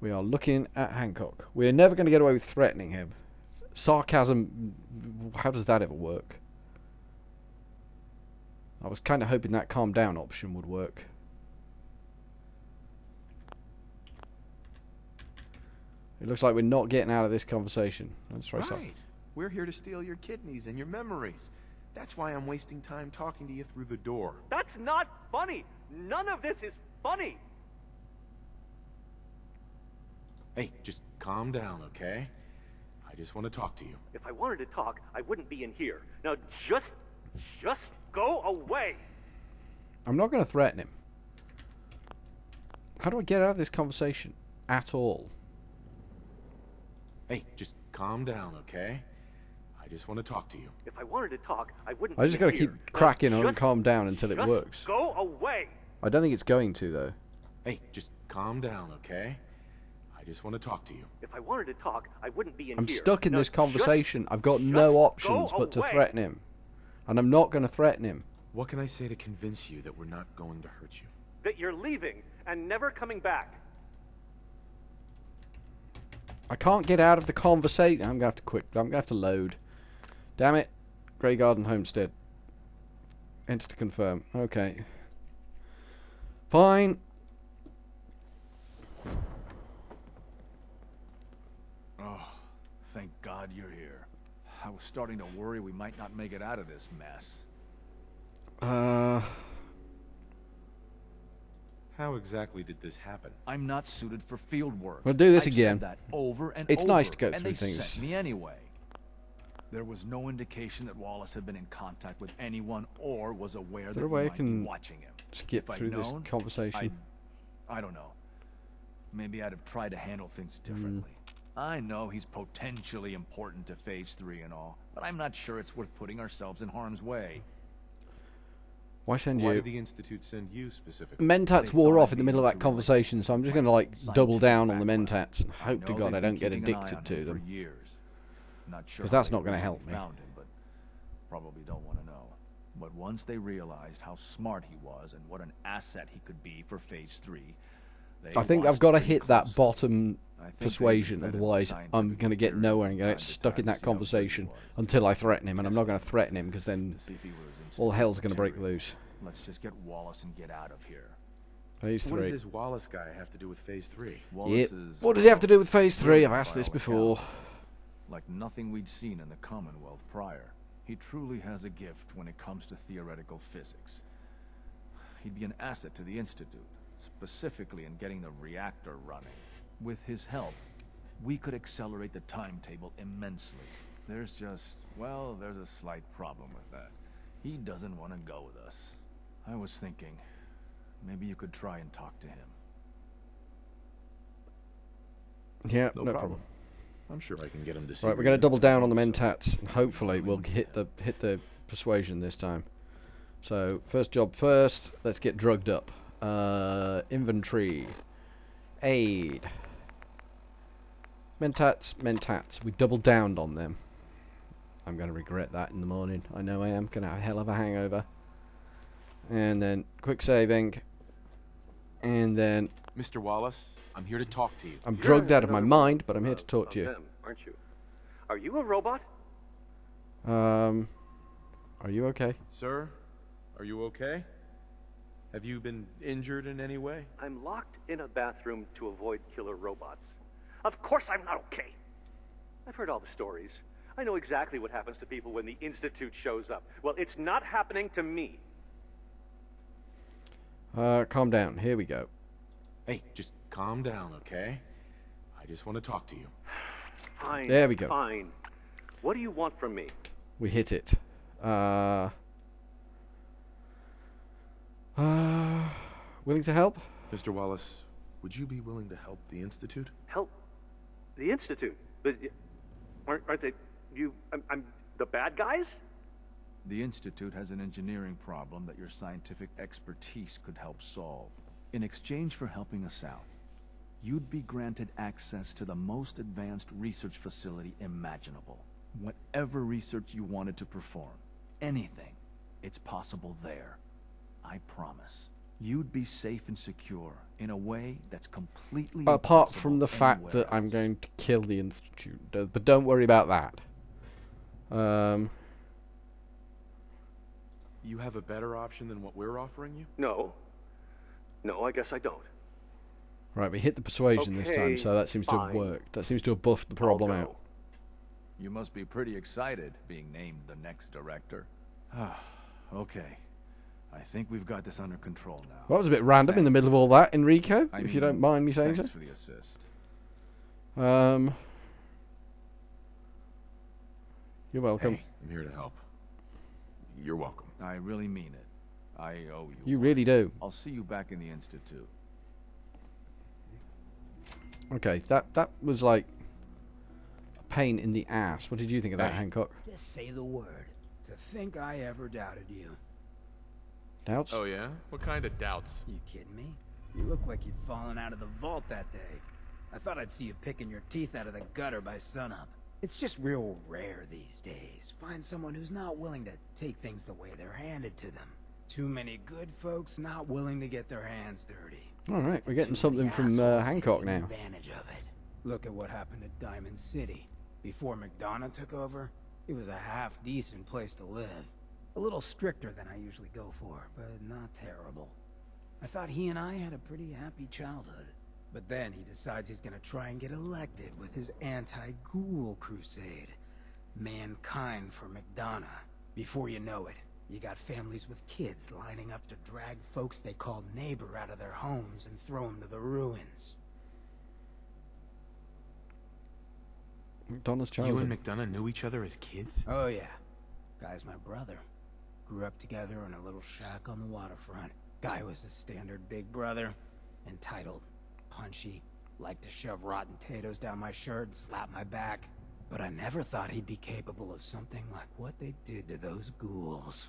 We are looking at Hancock. We're never going to get away with threatening him. Sarcasm, how does that ever work? I was kind of hoping that calm down option would work. It looks like we're not getting out of this conversation. Let's try something. Right. We're here to steal your kidneys and your memories. That's why I'm wasting time talking to you through the door. That's not funny. None of this is funny. Hey, just calm down, okay? I just want to talk to you. If I wanted to talk, I wouldn't be in here. Now just go away. I'm not going to threaten him. How do I get out of this conversation at all? Hey, just calm down, okay? I just want to talk to you. If I wanted to talk, I wouldn't I be just in got to here. keep Now cracking on and just- calm down until it just works. Go away. I don't think it's going to, though. Hey, just calm down, okay? I just want to talk to you. If I wanted to talk, I wouldn't be in I'm here. stuck in Now this conversation. I've got just no options go but to away. threaten him. And I'm not going to threaten him. What can I say to convince you that we're not going to hurt you? That you're leaving and never coming back. I can't get out of the conversation. I'm going to have to I'm going to have to load. Damn it. Grey Garden Homestead. Enter to confirm. Okay. Fine. Oh, thank God you're here. I was starting to worry we might not make it out of this mess. How exactly did this happen? I'm not suited for field work. We'll do this I've again. Said that over and It's over, nice to go and through they things. sent me anyway. There was no indication that Wallace had been in contact with anyone or was aware that there a we way I might can be watching him. skip If I'd through this known, conversation? I don't know. Maybe I'd have tried to handle things differently. I know he's potentially important to Phase 3 and all, but I'm not sure it's worth putting ourselves in harm's way. Why send Why you? did the Institute send you specifically? Mentats They wore thought off I'd in the be middle of able that to conversation, so I'm just going to like scientific double down on the background. Mentats and I hope to know God they've I been don't get keeping an eye addicted on to him them. For years. Not sure 'Cause how that's they not gonna originally help me. Found him, but probably don't want to know. But once they realized how smart he was and what an asset he could be for Phase 3, they I think watched I've got to pretty hit that closely. bottom I think they persuasion, vetted otherwise I'm scientific going to get material nowhere and from get time to stuck time in to that see how good he conversation was. until I threaten him, and I'm not going to threaten him because then To see if he was all institute hell's going to break material. loose. Let's just get Wallace and get out of here. Phase What does 3. this Wallace guy have to do with Phase 3? Wallace Yep. is, What does he have to do with Phase 3? brilliant I've asked by this all before. accounts. Like nothing we'd seen in the Commonwealth prior. He truly has a gift when it comes to theoretical physics. He'd be an asset to the Institute, specifically in getting the reactor running. With his help, we could accelerate the timetable immensely. There's just, well, there's a slight problem with that. He doesn't want to go with us. I was thinking, maybe you could try and talk to him. Yeah, No no problem. problem. I'm sure I can get him to see. Right, we're going to double down on the reason. Mentats, and hopefully we'll hit the persuasion this time. So, first job first, let's get drugged up. Inventory. Aid. Mentats. We doubled down on them. I'm going to regret that in the morning. I know I am. Going to have a hell of a hangover. And then, quick saving. And then, Mr. Wallace, I'm here to talk to you. I'm You're drugged out of my another mind, one but I'm here to talk to you. Them, aren't you? Are you a robot? Are you okay? Sir, are you okay? Have you been injured in any way? I'm locked in a bathroom to avoid killer robots. Of course I'm not okay. I've heard all the stories. I know exactly what happens to people when the Institute shows up. Well, it's not happening to me. Calm down. Here we go. Hey, just calm down, okay? I just want to talk to you. Fine. There we go. Fine. What do you want from me? We hit it. Willing to help? Mr. Wallace, would you be willing to help the Institute? Help the Institute. But aren't they? I'm the bad guys? The Institute has an engineering problem that your scientific expertise could help solve. In exchange for helping us out, you'd be granted access to the most advanced research facility imaginable. Whatever research you wanted to perform, anything, it's possible there. I promise. You'd be safe and secure in a way that's completely Apart from the impossible fact that anywhere I'm else. going to kill the Institute. But don't worry about that. You have a better option than what we're offering you? No. No, I guess I don't. Right, we hit the persuasion this time, Okay, so that seems to have fine. worked. That seems to have buffed the problem I'll go. out. You must be pretty excited being named the next director. Okay. I think we've got this under control now. That was a bit random in the middle of all that, Enrico, if you don't mind me saying so. Thanks for the assist. You're welcome. Hey, I'm here to help. You're welcome. I really mean it. I owe you. You one. really do. I'll see you back in the Institute. Okay, that was like a pain in the ass. What did you think of that, Hey. Hancock? Just say the word. To think I ever doubted you. Doubts? Oh yeah? What kind of doubts? You kidding me? You look like you'd fallen out of the vault that day. I thought I'd see you picking your teeth out of the gutter by sunup. It's just real rare these days. Find someone who's not willing to take things the way they're handed to them. Too many good folks not willing to get their hands dirty. Alright, we're getting Too something many from assholes Hancock taking now. advantage of it. Look at what happened to Diamond City. Before McDonough took over, it was a half-decent place to live. A little stricter than I usually go for, but not terrible. I thought he and I had a pretty happy childhood. But then he decides he's gonna try and get elected with his anti-ghoul crusade. Mankind for McDonough. Before you know it, you got families with kids lining up to drag folks they call neighbor out of their homes and throw them to the ruins. McDonald's You childhood. and McDonough knew each other as kids? Oh yeah. Guy's my brother. Grew up together in a little shack on the waterfront. Guy was the standard big brother. Entitled, punchy, liked to shove rotten potatoes down my shirt and slap my back. But I never thought he'd be capable of something like what they did to those ghouls.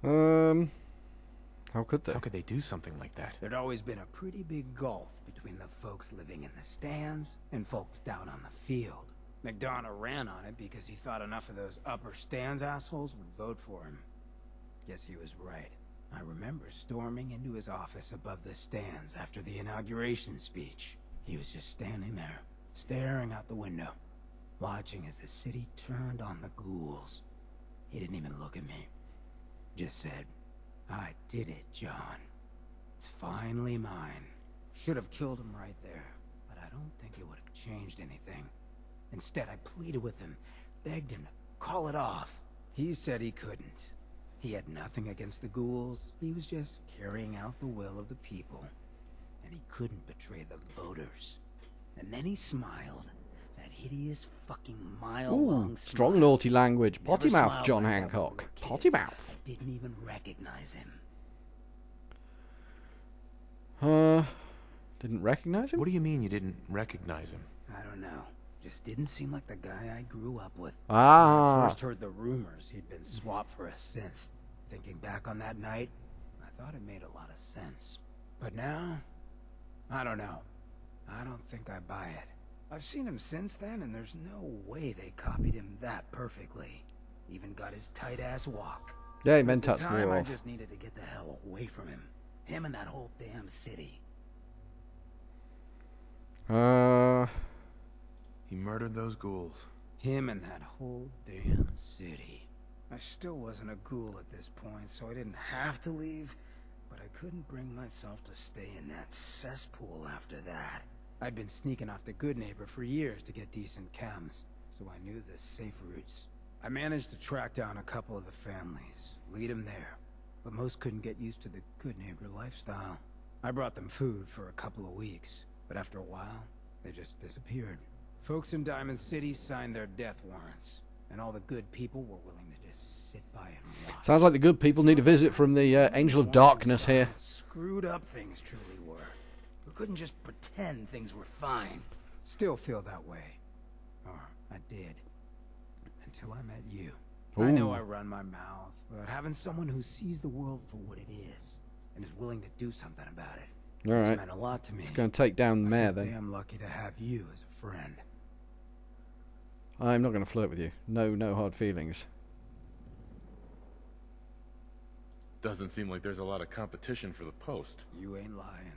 How could they? How could they do something like that? There'd always been a pretty big gulf between the folks living in the stands and folks down on the field. McDonough ran on it because he thought enough of those upper stands assholes would vote for him. Guess he was right. I remember storming into his office above the stands after the inauguration speech. He was just standing there, staring out the window, watching as the city turned on the ghouls. He didn't even look at me. Just said, "I did it, John. It's finally mine." Should have killed him right there, but I don't think it would have changed anything. Instead, I pleaded with him, begged him to call it off. He said he couldn't. He had nothing against the ghouls. He was just carrying out the will of the people. And he couldn't betray the voters. And then he smiled. That hideous fucking mile-long Ooh, strong smile. naughty language. Potty Never mouth, smiled John like that when we Hancock. were Potty kids. mouth. I didn't even recognize him. Didn't recognize him? What do you mean you didn't recognize him? I don't know. Just didn't seem like the guy I grew up with. Ah. When I first heard the rumors he'd been swapped for a synth. Thinking back on that night, I thought it made a lot of sense. But now, I don't know. I don't think I buy it. I've seen him since then, and there's no way they copied him that perfectly. Even got his tight-ass walk. Yeah, At the Mentats time, wore I off. just needed to get the hell away from him. Him and that whole damn city. He murdered those ghouls. Him and that whole damn city. I still wasn't a ghoul at this point, so I didn't have to leave, but I couldn't bring myself to stay in that cesspool after that. I'd been sneaking off the Good Neighbor for years to get decent chems, so I knew the safe routes. I managed to track down a couple of the families, lead them there, but most couldn't get used to the Good Neighbor lifestyle. I brought them food for a couple of weeks, but after a while, they just disappeared. Folks in Diamond City signed their death warrants, and all the good people were willing to just sit by and watch. Sounds like the good people need a visit from the Angel of Darkness here. Screwed up things truly were. We couldn't just pretend things were fine. Still feel that way. Or I did. Until I met you. I know Ooh. I run my mouth, but having someone who sees the world for what it is, and is willing to do something about it, it's Alright. meant a lot to me. It's going to take down the I mayor feel then. damn lucky to have you as a friend. I'm not going to flirt with you. No hard feelings. Doesn't seem like there's a lot of competition for the post. You ain't lying.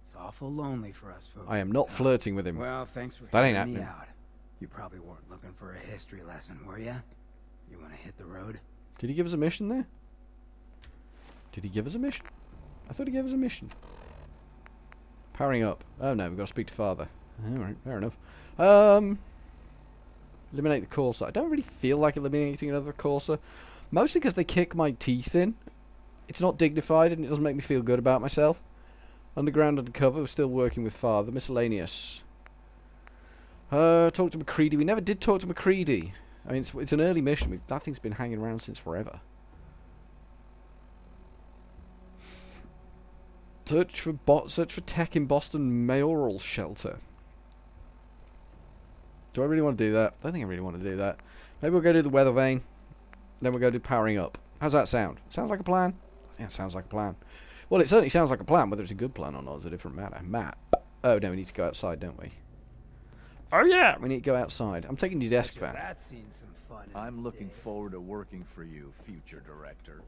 It's awful lonely for us folks. I am not flirting with him. Well, thanks for That ain't hearing me happening. out. You probably weren't looking for a history lesson, were ya? You want to hit the road? Did he give us a mission there? Did he give us a mission? I thought he gave us a mission. Powering up. Oh no, we've got to speak to Father. Alright, fair enough. Eliminate the Corsa. I don't really feel like eliminating another Corsa. Mostly because they kick my teeth in. It's not dignified and it doesn't make me feel good about myself. Underground undercover, we're still working with Father. Miscellaneous. Talk to McCready. We never did talk to McCready. I mean, it's an early mission. That thing's been hanging around since forever. Search for tech in Boston mayoral shelter. Do I really want to do that? I don't think I really want to do that. Maybe we'll go do the weather vane. Then we'll go do powering up. How's that sound? Sounds like a plan? Yeah, it sounds like a plan. Well, it certainly sounds like a plan. Whether it's a good plan or not is a different matter. Map. Oh, no, we need to go outside, don't we? Oh, yeah. We need to go outside. I'm taking your desk fan. That's seen some fun. I'm looking forward to working for you, future director.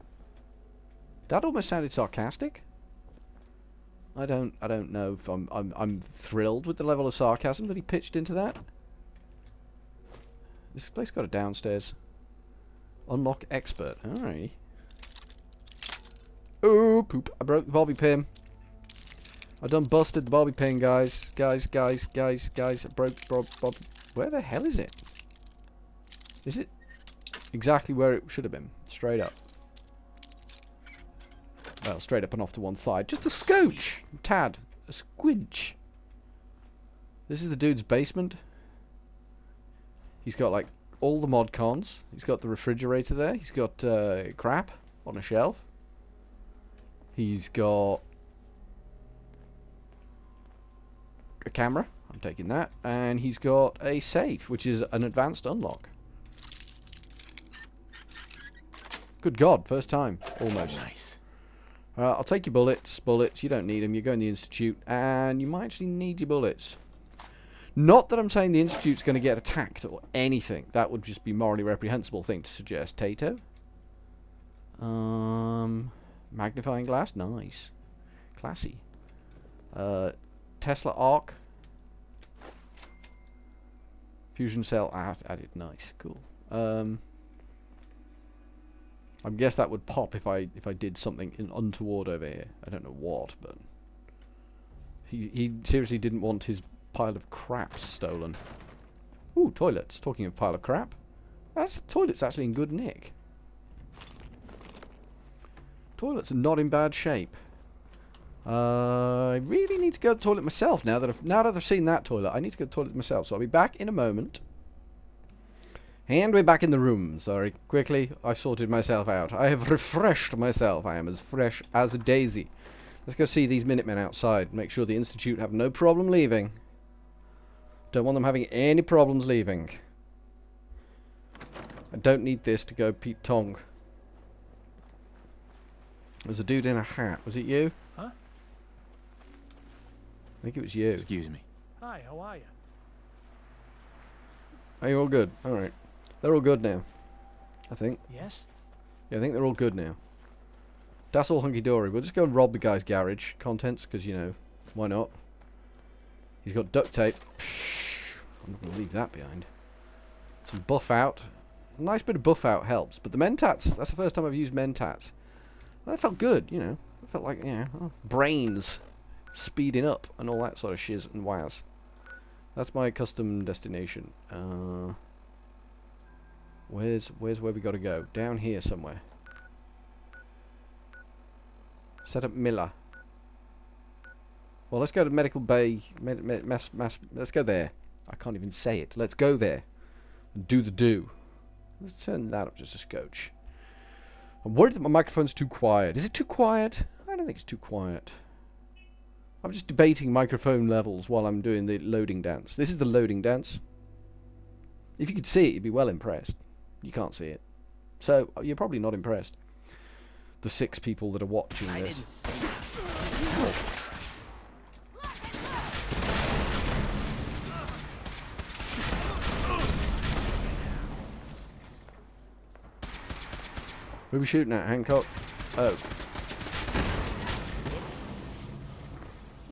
That almost sounded sarcastic. I don't know if I'm thrilled with the level of sarcasm that he pitched into that. This place got a downstairs. Unlock expert. Alright. Oh, poop. I broke the bobby pin. I done busted the bobby pin, guys. Guys. I broke Bob. Where the hell is it? Is it exactly where it should have been? Straight up. Well, straight up and off to one side. Just a scooch. Tad. A squidge. This is the dude's basement. He's got, like, all the mod cons. He's got the refrigerator there. He's got crap on a shelf. He's got a camera. I'm taking that. And he's got a safe, which is an advanced unlock. Good God, first time. Almost. Nice. I'll take your bullets. Bullets, you don't need them. You're going to the Institute. And you might actually need your bullets. Not that I'm saying the Institute's going to get attacked or anything. That would just be morally reprehensible thing to suggest. Tato? Magnifying glass? Nice. Classy. Tesla arc. Fusion cell added. Nice. Cool. I guess that would pop if I did something untoward over here. I don't know what, but he seriously didn't want his pile of crap stolen. Ooh, toilets. Talking of pile of crap, toilet's actually in good nick. Toilets are not in bad shape. I really need to go to the toilet myself now that I've seen that toilet. I need to go to the toilet myself, so I'll be back in a moment. And we're back in the room. Sorry, quickly, I sorted myself out. I have refreshed myself. I am as fresh as a daisy. Let's go see these Minutemen outside. Make sure the Institute have no problem leaving. Don't want them having any problems leaving. I don't need this to go Pete Tong. There's a dude in a hat. Was it you? Huh? I think it was you. Excuse me. Hi, how are you? Are you all good? Alright. They're all good now. I think. Yes? Yeah, I think they're all good now. That's all hunky-dory. We'll just go and rob the guy's garage. Contents, because, you know, why not? He's got duct tape. I'm not going to leave that behind. Some buff out. A nice bit of buff out helps. But the Mentats, that's the first time I've used Mentats. And that felt good, you know. It felt like, you know, brains speeding up and all that sort of shiz and waz. That's my custom destination. Where's where we got to go? Down here somewhere. Set up Miller. Well, let's go to Medical Bay. Let's go there. I can't even say it. Let's go there and do the do. Let's turn that up just a scotch. I'm worried that my microphone's too quiet. Is it too quiet? I don't think it's too quiet. I'm just debating microphone levels while I'm doing the loading dance. This is the loading dance. If you could see it, you'd be well impressed. You can't see it. So, you're probably not impressed. The 6 people that are watching this. Who are we shooting at, Hancock? Oh.